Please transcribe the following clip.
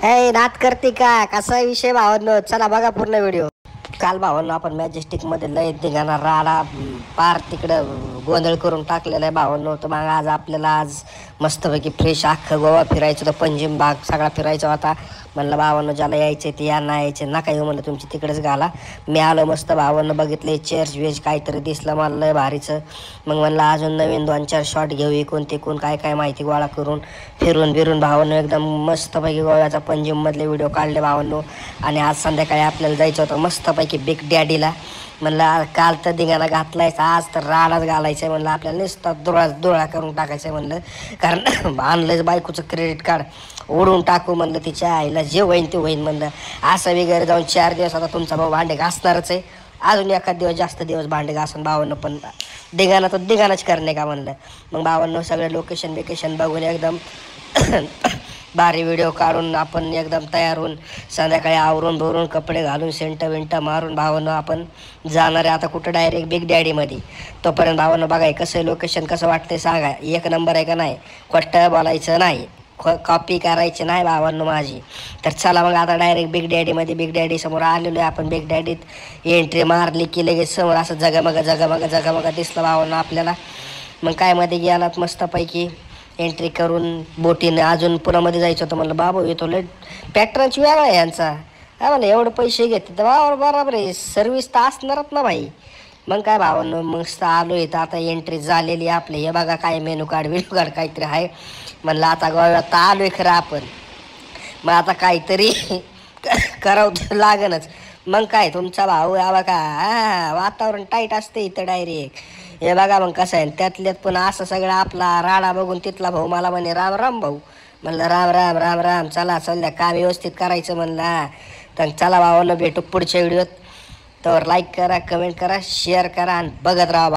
हे नात करते का कसा विषय भावांनो, चला बघा पूर्ण व्हिडिओ। काल भावांनो आपण मॅजेस्टिक मध्ये लय धिंगाणा राडा पार तिकडं गोंधळ करून टाकलेला आहे भावांनो। तर मग आज आपल्याला आज मस्तपैकी फ्रेश अख्खं गोवा फिरायचं होतं, पंजिम बाग सगळा फिरायचा होता। म्हणलं भावांनो ज्याला यायचे ते या, नाही यायचे नका येऊ म्हणलं, तुमची तिकडेच घाला। मी आलो मस्त भावांनो, बघितले चेअर्स वेज काहीतरी दिसलं मला लय भारीचं। मग म्हणलं अजून नवीन 2-4 शॉट घेऊ, इकून तिकून काय काय माहिती गोळा करून फिरून बिरून भावांनो एकदम मस्तपैकी गोव्याचा पंजिम मधले व्हिडिओ काढले भावांनो। आणि आज संध्याकाळी आपल्याला जायचं होतं मस्तपैकी बिग डॅडीला। म्हणलं काल तर धिंगाणा घातलायच, आज तर राडाच घालायचं आहे म्हणलं, आपल्याला नुसतं डोळा करून टाकायचं आहे म्हणलं। कारण आणलंच बायकोचं क्रेडिट कार्ड, ओढून टाकू म्हणलं तिच्या आईला, जे होईन ते होईन म्हणलं। असं वगैरे जाऊन 4 दिवस आता तुमचा भाऊ भांडे घासणारच आहे, अजून एखाद दिवस जास्त दिवस भांडे घासून भावांनो, पण धिंगाणा तर धिंगाणाच करणे का म्हणलं। मग भावांनो सगळे लोकेशन बिकेशन बघून एकदम भारी व्हिडिओ काढून आपण एकदम तयार होऊन संध्याकाळी आवरून भरून कपडे घालून सेंट विंट मारून भावांनो आपण जाणार आहे आता कुठं, डायरेक्ट बिग डॅडीमध्ये। तोपर्यंत भावांनो बघाय कसं लोकेशन कसं वाटतंय सांगा, एक नंबर आहे का नाही, खोटं बोलायचं नाही, कॉपी करायची नाही भावांनो माझी। तर चला मग आता डायरेक्ट बिग डॅडीमध्ये, बिग डॅडी समोर आलेलो आहे आपण। बिग डॅडीत एंट्री मारली की लगेच समोर असं जगामगा दिसलं भावांनो आपल्याला। मग काय मध्ये गेलात मस्तपैकी एंट्री करून बोटीने अजून पुरामध्ये जायचं होतं। म्हणलं बाबू येतो लय पॅटर्नच वेगळा आहे यांचा, काय म्हणलं एवढं पैसे घेते तर बरोबर आहे, सर्विस तर असणारच ना भाई। मग काय भावांनो मस्त आलो इथं, आता एंट्री झालेली आपली, हे बघा काय मेनू कार्ड काहीतरी आहे। म्हणलं आता गोव्यात आलोय खरं आपण, मग आता काहीतरी करावं तर लागणच। मग काय तुमचा भाऊ या बघा, वातावरण टाईट असते इथं डायरेक्ट, हे बघा मग कसं आहे। त्यातल्यात पण असं सगळं आपला राडा बघून तिथला भाऊ मला म्हणे राम राम भाऊ। म्हणलं राम राम राम राम, चला सध्या काम व्यवस्थित करायचं म्हणलं। तर चला भावांनो भेटू पुढच्या व्हिडिओत, तर लाईक करा, कमेंट करा, शेअर करा आणि बघत राहा।